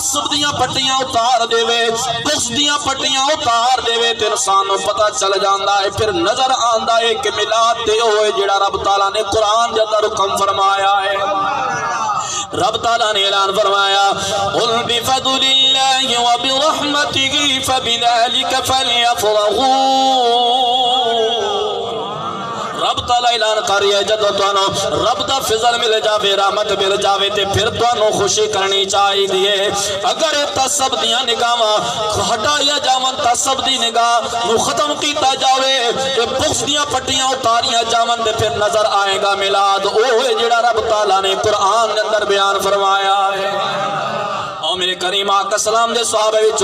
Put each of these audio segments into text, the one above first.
تعصب دیاں پٹیاں اتار دے وے بغض دیاں پٹیاں اتار دے وے تے انسان نو پتہ چل جاندا ہے پھر نظر آندا ہے کہ میلاد تے ہوئے جڑا رب تعالیٰ نے قرآن دے اندر حکم فرمایا ہے رب تعالیٰ نے اعلان فرمایا قل بفضل اللہ وبرحمتہ فبذلک فلیفرحوا رب تعالیٰ اعلان کر رہی ہے جدو تانوں رب دا فضل مل جاوے رحمت مل جاوے تے پھر تانوں خوشی کرنی چاہیے اگر تعصب دیاں نگاہاں ہٹایا جاون تعصب دی نگاہ نو ختم کیتا جاوے تے بغض دیاں پٹیاں اتاریاں جاون تے پھر نظر آئے گا میلاد اوہ جڑا رب تعالیٰ نے قرآن کے اندر بیان فرمایا ہے اور میرے کریم آقا سلام دے صحابہ وچ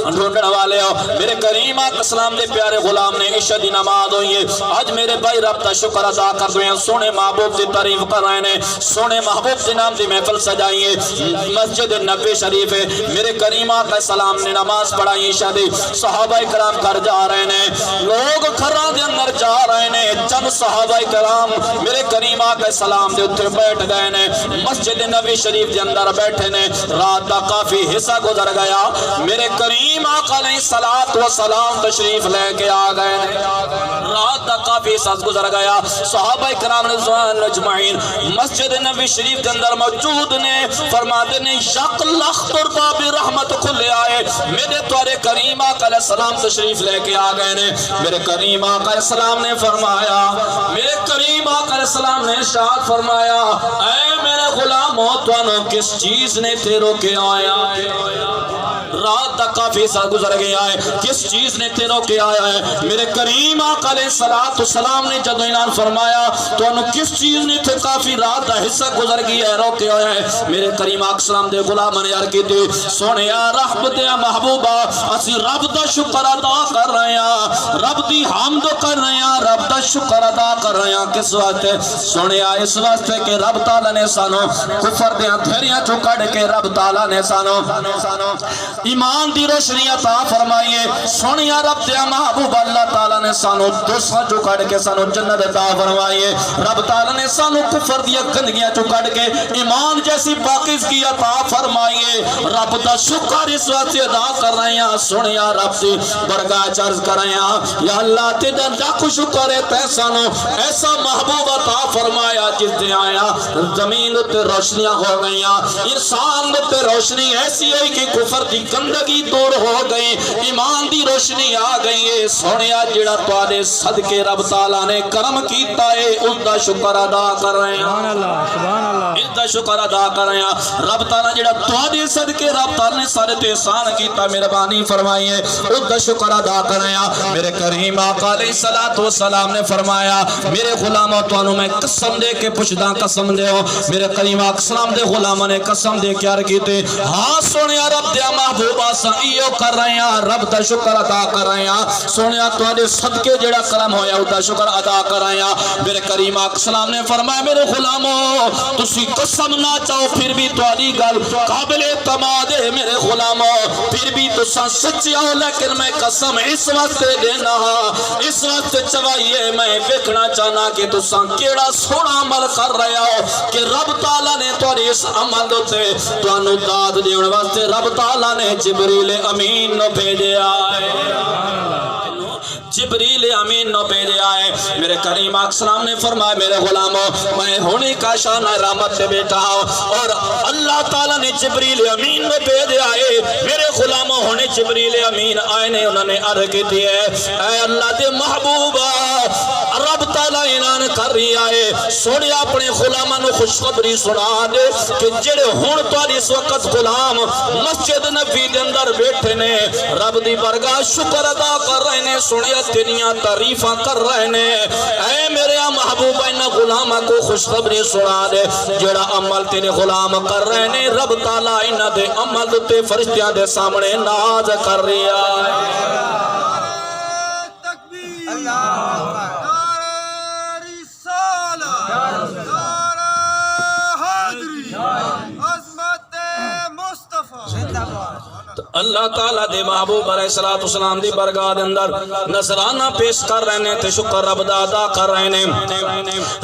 ڈھونڈن والے ہو میرے کریم آقا سلام دے پیارے غلام نے عشاء دی نماز ہوئی ہے آج میرے بھائی رب دا شکر ادا کر دو ہیں سونے محبوب دی تعریف کر رہے ہیں سونے محبوب دی نام دی محفل سجائی ہے مسجد نبی شریف ہے میرے کریم آقا سلام نے نماز پڑھائی عشاء دی صحابہ کرام کر جا رہے ہیں لوگ گھراں دے اندر جا رہے ہیں چند صحابہ کرام میرے کریم آقا سلام دے اوپر بیٹھ گئے ہیں مسجد نبی شریف دے اندر بیٹھے نے رات دا کافی حصہ گزر گیا میرے کریم آقا علیہ السلام تشریف لے کے آ گئے رات دا کافی حصہ گزر گیا صحابہ کرام رضوان اجمعین مسجد نبی شریف کے اندر موجود نے فرماتے نے یک لخ تربا بھی رحمت کھلے آئے میرے توارے کریم آقا علیہ السلام تشریف لے کے آ گئے نے میرے کریم آقا علیہ السلام نے فرمایا میرے کریم آقا علیہ السلام نے ارشاد فرمایا اے میرے غلاموں توانوں کس چیز نے تیرو کے آیا ہے رات تک کافی سال گزر گیا ہے کس چیز نے تیرو کے آیا ہے میرے کریم آقا علیہ السلام نے جدو اعلان فرمایا تو انہوں کس چیز نے تھے کافی رات دا حصہ گزر گیا ہے رو کے آیا ہے میرے کریم آقا السلام دے غلام نے عرض کی تھی سونے یا رحمت دے محبوبہ اسی رب دا شکر ادا کر رہے ہیں رب دی حمد کر رہے ہیں رب دا شکر ادا کر رہے ہیں کس واسطے سونے اس واسطے کہ رب تعالیٰ نے سانو کفر دے اندھیریاں چو کڑ کے رب تعالیٰ نے سانو ایمان دی روشنی عطا فرمائیے سونیا رب دے محبوب اللہ تعالیٰ نے سانو دوسرا جو کڑ کے سانو جنت عطا فرمائیے رب تعالیٰ نے سانو کفر دی گندگیاں چو کڑ کے ایمان جیسی پاکیزگی عطا فرمائیے رب دا شکر اس واسطے ادا کر رہے ہیں سونیا رب دی برگاہ چرز کر رہے ہیں یا اللہ تیرا لاکھ شکر ہے تیسانو ایسا محبوب عطا فرمایا جس دے آیا زمین تے روشنیاں ہو گئیاں انسان تے روشنی ایسی ہوئی کہ کفر دی گندگی دور ہو گئی ایمان دی روشنی آ گئی ہے سونیا جڑا تواڈے صدقے رب تعالیٰ نے کرم کیتا ہے اس دا شکر ادا کر رہے ہیں سبحان اللہ اس دا شکر ادا کر رہے ہیں رب تعالیٰ جڑا تواڈے صدقے رب تعالیٰ نے سارے تے احسان کیتا مہربانی فرمائی ہے اس دا شکر ادا کر رہے ہیں میرے کریم آقا علیہ السلام نے فرمایا میرے غلاموں تانوں میں قسم دے کے پوچھدا قسم دے ہو میرے کریم آقا السلام دے غلاموں نے قسم دے کے عرض کیتے ہاں سونیا رب دے محبوبہ سائیو کر رہے ہیں رب دا شکر ادا کر رہے ہیں سونیا تواڈے صدقے جڑا کرم ہویا اس دا شکر ادا کر رہے ہیں میرے کریم آقا السلام نے فرمایا میرے غلاموں تسی قسم نہ چاہو پھر بھی تواڈی گل قابل اعتماد ہے میرے غلاموں پھر بھی تساں سچے ہو لیکن میں قسم اس واسطے دینا اس وقت چوائیے میں ویکھنا چاہنا کہ تساں کیڑا سونا عمل کر رہے ہو کہ رب تعالیٰ نے تواڈے اس عمل تے تانوں داد دین واسطے رب تعالیٰ نے جبریل امین نو بھیجیا ہے جبریل امین نو بھیجیا ہے میرے کریم آقا السلام نے فرمایا میرے غلاموں میں ہونے کا شان رحمت سے بیٹا ہوں اور اللہ تعالیٰ نے جبریل امین نو بھیجیا ہے میرے غلاموں ہونے جبریل امین آئے نے انہوں نے عرض کی دی ہے اے اللہ دے محبوبہ رب تعالیٰ اعلان کر رہی ہے سونے اپنے غلاموں نو خوشخبری سنا دے کہ جڑے ہن تواڈی اس وقت غلام مسجد نبی دے اندر بیٹھے نے رب دی برگاہ شکر ادا کر رہے نے سنیا تیریاں تعریفاں کر رہے نے اے میرے محبوب ان غلاماں کو خوشخبری سنا دے جڑا عمل تیرے غلام کر رہے نے رب تعالیٰ انہاں دے عمل تے فرشتیاں دے سامنے ناز کر رہا ہے تکبیر اللہ اللہ تعالیٰ دے محبوب علیہ الصلوۃ والسلام دی برگاہ دے اندر نذرانہ پیش کر رہے نے تے شکر رب دا ادا کر رہے نے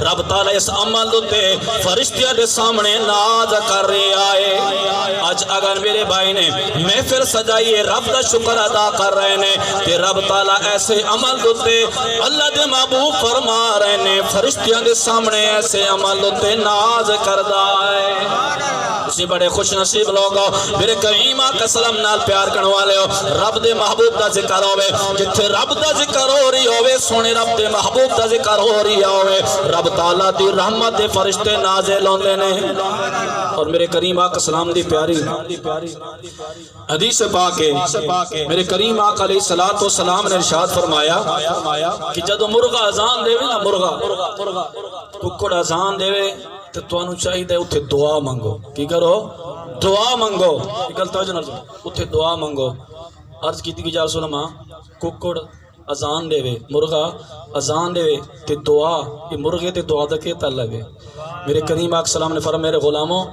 رب تعالیٰ اس عمل تے فرشتیاں دے سامنے ناز کر رہے آئے آج اگر میرے بھائی نے محفل سجائی ہے رب دا شکر ادا کر رہے نے تے رب تعالیٰ ایسے عمل تے اللہ دے محبوب فرما رہے نے فرشتیاں دے سامنے ایسے عمل تے ناز کردا ہے اسی بڑے خوش نصیب لوگ ہو میرے کریم آقا سلام نال پیار کرنے والے ہو رب دے محبوب دا ذکر ہوئے جتھے رب دا ذکر ہو رہی ہوئے سونے رب دے محبوب دا ذکر ہو رہی ہوئے رب تعالیٰ دی رحمت دے فرشتے نازل ہوندے نے اور میرے کریم آقا سلام دی پیاری حدیث پاک ہے میرے کریم آقا علیہ الصلوۃ والسلام نے ارشاد فرمایا کہ جدو مرغا اذان دے نا مرغا ککڑ اذان دے تو تانوں چاہیے اتھے دعا منگو کی کرو دعا منگو گل توجہ نال اتھے دعا منگو عرض کیتی کہ یا رسول اللہ ککڑ اذان دے مرغا اذان دے تے دعا یہ مرغے تے دعا دا کیا تعلق ہے میرے کریم آقا سلام نے فرمایا میرے غلاموں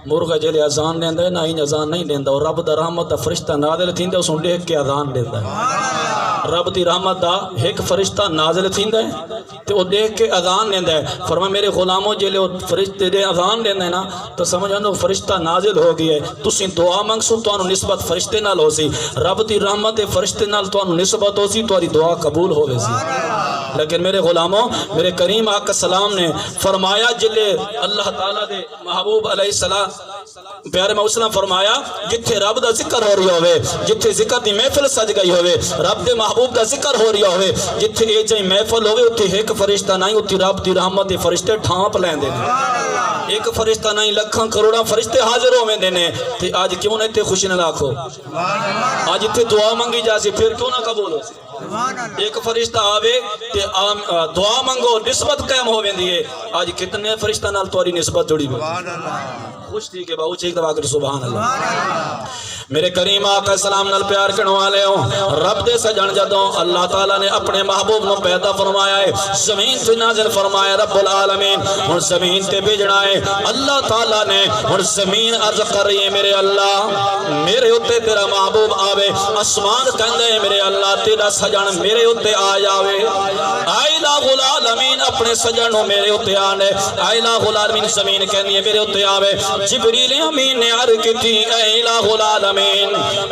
مرغا جلے اذان دیندا ہے نہ ہی اذان نہیں دیندا اور رب دا رحمت دا فرشتہ نازل تھیندا اس نوں دیکھ کے اذان دیندا ہے رب دی رحمت دا ایک فرشتہ نازل تھیندا ہے تے او دیکھ کے اذان دیندا ہے فرمایا میرے غلاموں جلے فرشتے دے اذان دیندا ہے نا تو سمجھ آندو فرشتہ نازل ہو گیا ہے تسی دعا منگسو تانوں نسبت فرشتے نال ہو سی رب دی رحمت دے فرشتے نال تانوں نسبت ہو سی تہاڈی دعا قبول ہوے سی لیکن میرے غلاموں میرے کریم آقا سلام نے فرمایا جلے اللہ تعالیٰ دے محبوب علیہ السلام پیارے محسن فرمایا جتھے رب دا ذکر ہو رہی ہوئے جتھے ذکر دی محفل سج گئی ہوئے رب دے محبوب دا ذکر ہو رہی ہوئے جتھے اے جائیں محفل ہوئے اتھے ایک فرشتہ نہیں اتھے رب دی رحمت دے فرشتے ٹھانپ لین دینے ایک فرشتہ نہیں لکھاں کروڑاں فرشتے حاضر ہوئے دینے تے آج کیوں نہیں تے خوشی نہ لاکھو آج اتھے دعا منگی جاسی پھر کیوں نہ قبول ہو سی ایک فرشتہ آوے تے دعا منگو نسبت قائم ہوئے دیئے آج کتنے فرشتہ نال تواری نسبت جڑی ہوئی خوش تھی کہ باؤ چیک دبا کر سبحان اللہ میرے کریم آقا سلام نال پیار کرنے والے ہوں رب دے سجن جدوں اللہ تعالیٰ نے اپنے محبوب نو پیدا فرمایا ہے زمین سے نازل فرمایا رب العالمین اور زمین تے بھیجنا ہے اللہ تعالیٰ نے اور زمین عرض کر رہی ہے میرے اللہ میرے اتے تیرا محبوب آوے آسمان کہندے ہیں میرے اللہ تیرا سجن میرے اتے آ جاوے اے الہ العالمین اپنے سجن نو میرے اتے آنے اے الہ العالمین زمین کہندی ہے میرے اتے آوے جبریل امین نے عرض کی تھی اے الہ العالمین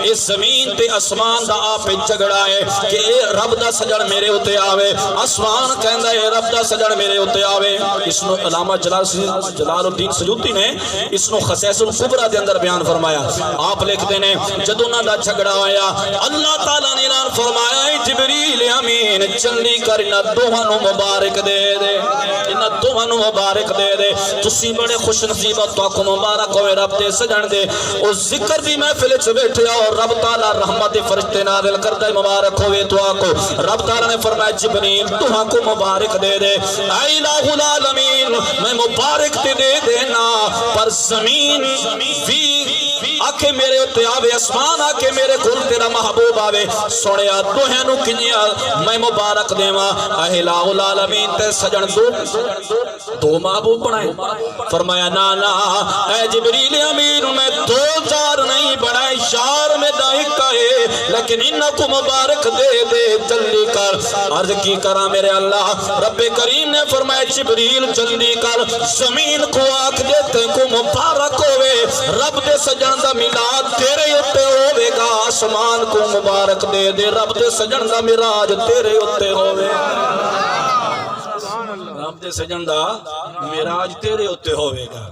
اس زمین تے اسمان دا آپ جھگڑا ہے کہ اے رب دا سجن میرے اتے آوے آسمان کہندا ہے رب دا سجن میرے اتے آوے اس نو علامہ جلال الدین سیوطی نے اس نو خصائص الکبریٰ دے اندر بیان فرمایا آپ لکھتے ہیں جدوں نہ دا جھگڑا ہویا اللہ تعالیٰ نے اعلان فرمایا اے جبریل امین جلدی کر انہاں دوہاں نو مبارک دے دے انہاں دوہاں نو مبارک دے دے تسی بڑے خوش نصیب تو کو مبارک ہوئے رب دے سجن دے او ذکر دی محفل وچ بیٹھے اور رب تعالیٰ رحمت دے فرشتے نازل کردا مبارک ہوئے تو کو رب تعالیٰ نے فرمایا جبریل تہاں کو مبارک دے دے اے الہ العالمین میں مبارک تے دے دینا پر زمین بھی آکے میرے اتے آوے اسمان آکے میرے کل تیرا محبوب آوے سوڑیا دوہے نو کنیا میں مبارک دیما اے الہ العالمین تے سجن دو محبوب بنائے فرمایا نانا اے جبریل امین میں دو چار نہیں بنائے شار میں دائق ہے لیکن انہوں کو مبارک دے دے جلدی کر عرض کی کرا میرے اللہ رب کریم نے فرمایا جبریل جلدی کر زمین کو آنکھ دیتے کو مبارک ہوئے رب دے سجن دا میلاد تیرے اتے ہوئے گا آسمان کو مبارک دے دے رب دے سجن دا میراج تیرے اتے ہوئے رب دے سجن دا میراج تیرے اتے ہوئے گا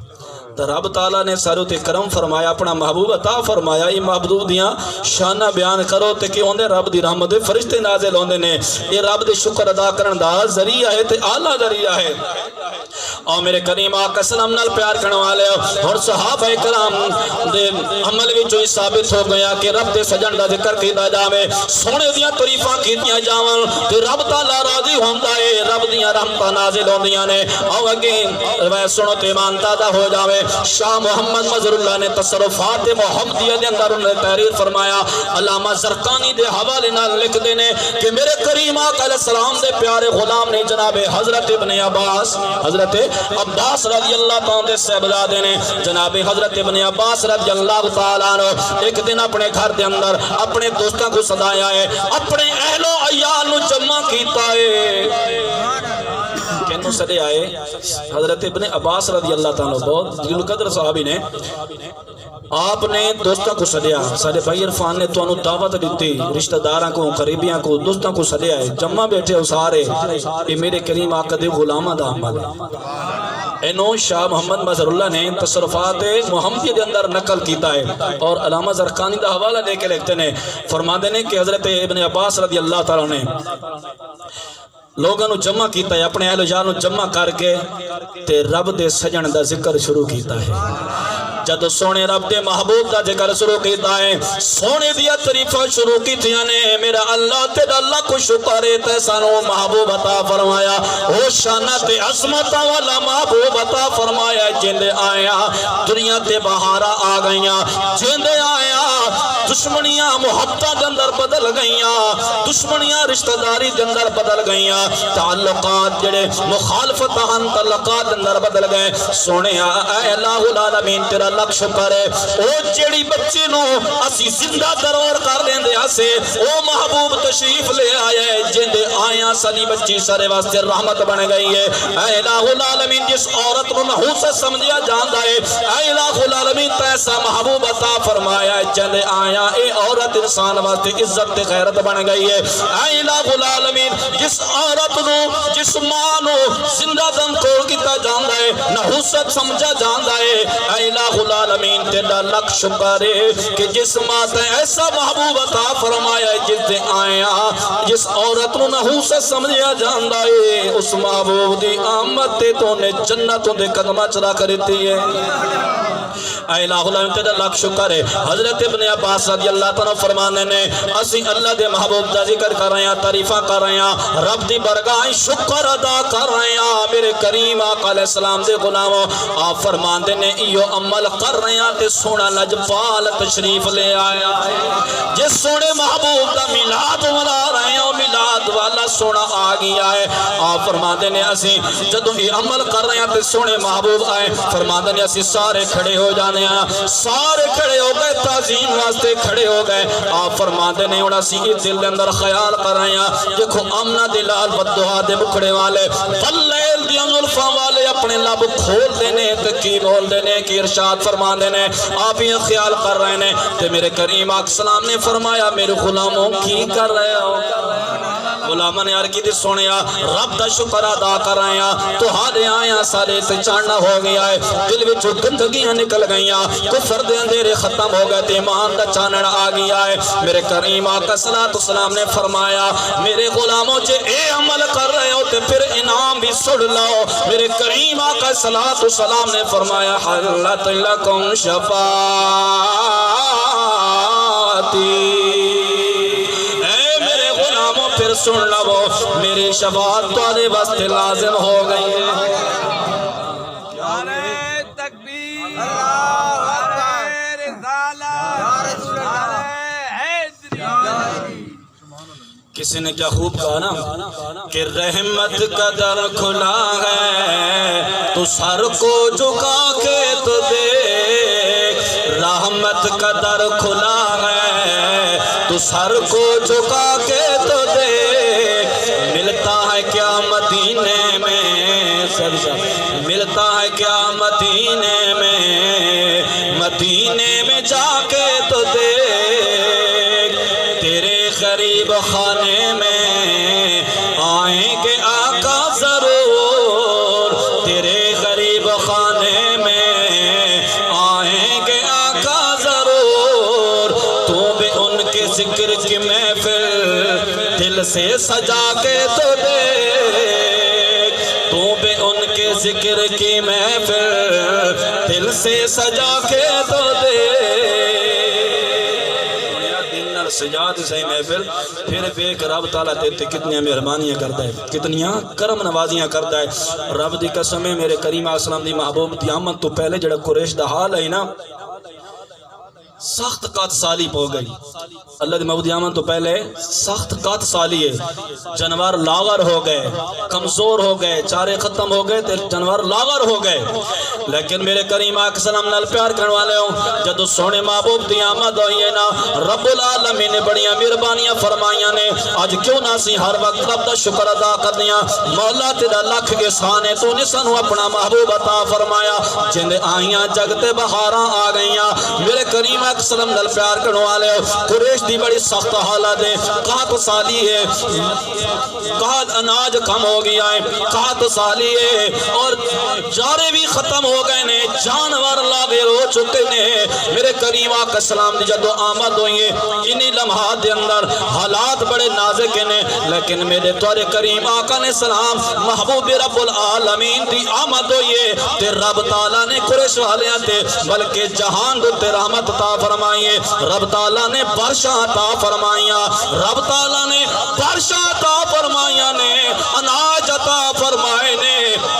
تو رب تعالیٰ نے ساروں تے کرم فرمایا اپنا محبوب عطا فرمایا یہ محبوب دیاں شانہ بیان کرو تے کہ ہوندے رب دی رحمت دے فرشتے نازل ہوندے نے یہ رب دے شکر ادا کرن دا ذریعہ ہے تے اعلیٰ ذریعہ ہے اور میرے کریم آقا سلام نال پیار کرنے والے اور صحابہ کرام دے عمل بھی جو ثابت ہو گیا کہ رب دے سجن دا ذکر کیتا جاوے سونے دیاں تعریفاں کیتیاں جاون تے رب تعالیٰ راضی ہوندا ہے رب دیاں رحمتاں نازل ہوندیاں نے اور اگے میں سنو تے ایمان تازہ ہو جاوے شاہ محمد مظہر اللہ نے تصرفات محمدیہ دے اندر انہوں نے تحریر فرمایا، علامہ زرقانی دے حوالے نال لکھ دینے کہ میرے کریم آقا علیہ السلام دے پیارے غلام نے جناب حضرت ابن عباس رضی اللہ تعالیٰ صاحبزادے نے جناب حضرت ابن عباس رضی اللہ تعالیٰ عنہ ایک دن اپنے گھر دے اندر اپنے دوستوں کو صدایا ہے، اپنے اہل و عیال نو جمع کیتا ہے۔ کینوں صدے آئے حضرت ابن عباس رضی اللہ تعالیٰ بہت دل قدر صحابی نے، آپ نے دوستوں کو صدیا، سارے بھائی عرفان نے تو انہوں دعوت دیتی، رشتہ داراں کو، قریبیاں کو، دوستوں کو صدیا ہے، جمع بیٹھے ہو سارے، یہ میرے کریم آقا دے غلامہ دا عمل ہے۔ انہوں شاہ محمد مظہر اللہ نے تصرفات محمدی دے اندر نقل کیتا ہے، اور علامہ زرقانی دا حوالہ دے کے لکھتے ہیں، فرما دینے کہ حضرت ابن عباس رضی اللہ تعالیٰ نے لوگوں نو جمع کیتا ہے، اپنے اہل و عیال نو جمع کر کے تے رب دے سجن دا ذکر شروع کیتا ہے۔ جد سونے رب دے محبوب دا ذکر شروع کیتا ہے، سونے دیا تعریفاں شروع کیتیاں نے، میرا اللہ تیرا اللہ کو شکر ہے تے سانو محبوب عطا فرمایا، او شانہ تے عظمت والا محبوب عطا فرمایا، جندے آیا دنیا تے بہارا آ گئیاں، جندے آیا دشمنیاں محبتہ دے اندر بدل گئیاں، دشمنیاں رشتہ داری دے اندر بدل گئیاں، تعلقات جڑے مخالفت ہن تعلقات دے اندر بدل گئے۔ سونے اے اللہ العالمین تیرا لکھ شکر ہے، او جڑی بچے نو اسی زندہ درور کر لیندے ہسے، او محبوب تشریف لے آئے، جندے آیاں ساری بچی سارے واسطے رحمت بن گئی ہے۔ اے الہ العالمین جس عورت نو نحوست سمجھیا جاندا ہے، اے الہ العالمین ایسا محبوب عطا فرمایا ہے، جندے آیاں اے عورت انسان واسطے عزت تے غیرت بن گئی ہے۔ اے الہ العالمین جس عورت نو جس ماں نو زندہ دم توڑ کیتا جاندا ہے، نحوست سمجھا جاندا ہے، اے الہ العالمین تیرا لکھ شکر ہے کہ جس ماں تے ایسا محبوب عطا فرمایا ہے، جس دے آیا جس عورت نو نحوست سمجھیا جاندا ہے، اس محبوب دی آمد تے تو نے جنتوں دے قدماں چ رکھ دتی ہے۔ اے الہ العالمین تیرا لکھ شکر ہے۔ حضرت ابن عباس رضی اللہ تعالیٰ فرمانے نے اسی اللہ دے محبوب دا ذکر کر رہے ہیں، تعریفہ کر رہے ہیں، رب دی برگاہ شکر ادا کر رہے ہیں، میرے کریم آقا علیہ السلام دے غلاموں آپ فرماندے نے ایو عمل کر رہے ہیں تے سونا لجپال تشریف لے آیا ہے، جس سونے محبوب دا میلاد منا رہے ہیں، میلاد والا سونا آ گیا ہے۔ آپ فرماندے نے اسی جدوں یہ عمل کر رہے ہیں تے سونے محبوب آئے، فرماندے نے اسی سارے کھڑے ہو جانے ہیں، سارے کھڑے ہو گئے، تعظیم واسطے کھڑے ہو گئے۔ آپ فرماندے نے انہاں سی دل دے اندر خیال کر رہے ہیں، دیکھو آمنہ دے لال بددعا دے مکھڑے والے واللیل دی زلفاں والے اپنے لب کھول دینے تے کی بول دینے کی ارشاد فرما دینے، آپ یہ خیال کر رہے ہیں تے میرے کریم آقا السلام نے فرمایا میرے غلاموں کی کر رہے ہو؟ غلامہ نے عرقی دی سنیا رب دا شکر ادا کر رہے ہیں، تو ہارے آیا سارے تے چاندنا ہو گیا ہے، دل وچوں گندگیاں نکل گئیاں، کفر دے اندھیرے ختم ہو گئے تے ایمان دا چانن آ گیا ہے۔ میرے کریم آقا صلی اللہ علیہ وسلم نے فرمایا میرے غلاموں جے اے عمل کر رہے ہو تے پھر انعام بھی سڑ لاؤ۔ میرے کریم آقا صلی اللہ علیہ وسلم نے فرمایا حلت لکم شفاعتی، پھر سن لو میری شفاعت تمہارے واسطے لازم ہو گئی ہے۔ نعرہ تکبیر، اللہ اکبر، رسالت، نعرہ حیدری۔ کسی نے کیا خوب کہا نا کہ رحمت کا در کھلا ہے تو سر کو جھکا کے تو دیکھ، رحمت کا در کھلا ہے تو سر کو جھکا کے تو دیکھ، ملتا ہے کیا مدینے میں، ملتا ہے کیا مدینے میں، مدینے میں جا کے تو دیکھ، تیرے غریب خانے میں آئیں گے آقا ضرور، تیرے غریب خانے میں آئیں گے آقا ضرور، تو بھی ان کے ذکر کی محفل دل سے سجا کے تو دیکھ، تو بھی ان کے ذکر کی محفل دل سے سجا کے تو دیکھ۔ سجاد صحیح محفل پھر بیک رب تعالیٰ تے کتنی مہربانیاں کرتا ہے کتنیاں کرم نوازیاں کرتا ہے رب دی قسم ہے میرے کریم اسلام دی محبوب دی آمد تو پہلے جڑا قریش دا حال ہے نا سخت قات سالی ہو گئی اللہ دی محبوب دی آمد تو پہلے سخت قات سالی ہے جانور لاغر ہو گئے کمزور ہو گئے چارے ختم ہو گئے تے جانور لاغر ہو گئے لیکن میرے کریم آقا سلام نال پیار کرنے والے ہوں جدو سونے محبوب دی آمد ہوئی ہے نا رب العالمین نے بڑیاں مہربانیاں فرمائیاں نے آج کیوں نہ سی ہر وقت رب دا شکر ادا کر دیا مولا تیرا لکھ کے سانے تو نے سانو اپنا محبوب عطا فرمایا جند آئیاں جگتے بہاراں آ گئیاں میرے کریم آقا سلام نال پیار کرنے والے ہوں قریش دی بڑی سخت حالت ہے قحط سالی ہے قحط اناج کم ہو گیا ہے قحط سالی ہے اور جارے بھی ختم ہو گئے نے جانور لاغر ہو چکے نے میرے کریم آقا سلام دی جدو آمد ہوئی ہے انہی لمحات دے اندر حالات بڑے نازک نے لیکن میرے توارے کریم آقا نے سلام محبوب رب العالمین دی آمد ہوئی ہے تے رب تعالیٰ نے قریش والیاں تے بلکہ جہان دو تے رحمت عطا فرمائیے رب تعالیٰ نے بارشاں عطا فرمائیاں رب تعالیٰ نے بارشاں عطا فرمائیاں نے اناج عطا فرمائے نے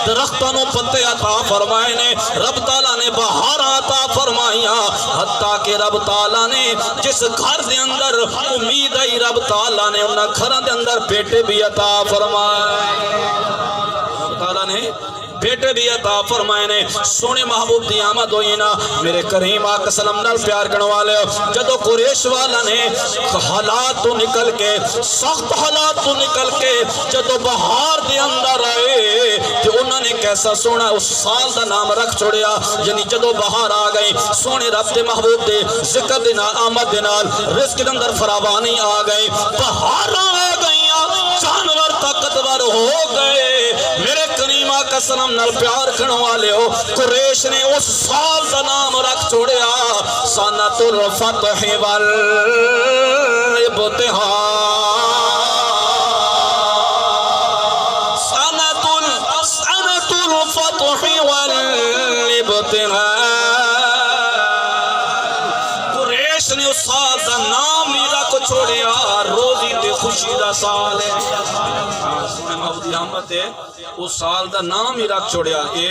درختوں پتے عطا فرمائے نے رب تعالیٰ نے بہار عطا فرمائیاں حتیٰ کہ رب تعالیٰ نے جس گھر دے اندر امید ہے رب تعالیٰ نے انہاں گھراں دے اندر بیٹے بھی عطا فرمائے رب تعالیٰ نے بیٹے بھی عطا فرمائے نے سونے محبوب دی آمد ہوئی نا میرے کریم آقا سلام نال پیار کرنے والے جدو قریش والا نے حالات تو نکل کے سخت حالات تو نکل کے جدو بہار دے اندر آئے تو انہوں نے کیسا سونا اس سال دا نام رکھ چھوڑیا یعنی جدو بہار آ گئی سونے رب دے محبوب دے ذکر دے نال آمد دے نال رزق دے اندر فراوانی آ گئی بہار آ گئیاں جانور طاقتور ہو گئے میرے کریم آقا سلام نال پیار کرنے والے ہو قریش نے اس سال دا نام رکھ چھوڑیا سنۃ الفتح والابتہاء سنۃ الفتح والابتہاء قریش نے اس سال دا نام ہی رکھ چھوڑیا روزی تے خوشی دا سال ہے سونے محبوب دی آمد ہے اس سال دا نام ہی رکھ چھوڑیا اے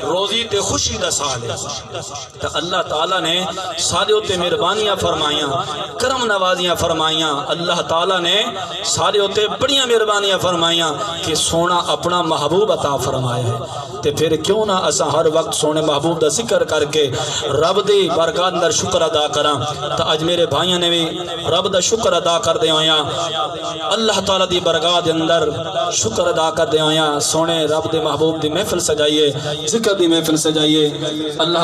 روزی تے خوشی دا سال ہے تو اللہ تعالیٰ نے سارے ہوتے مہربانیاں فرمائیاں کرم نوازیاں فرمائیاں اللہ تعالیٰ نے سارے ہوتے بڑیاں مہربانیاں فرمائیاں کہ سونا اپنا محبوب عطا فرمایا ہے تے پھر کیوں نہ اسا ہر وقت سونے محبوب دا ذکر کر کے رب دی برکات اندر شکر ادا کراں تو اج میرے بھائیاں نے بھی رب دا شکر ادا کر دے ہویاں اللہ تعالیٰ دی برکات اندر شکر ادا کر دے ہویاں سونے رب دے محبوب دی محفل سجائیے ذکر دی محفل سجائیے اللہ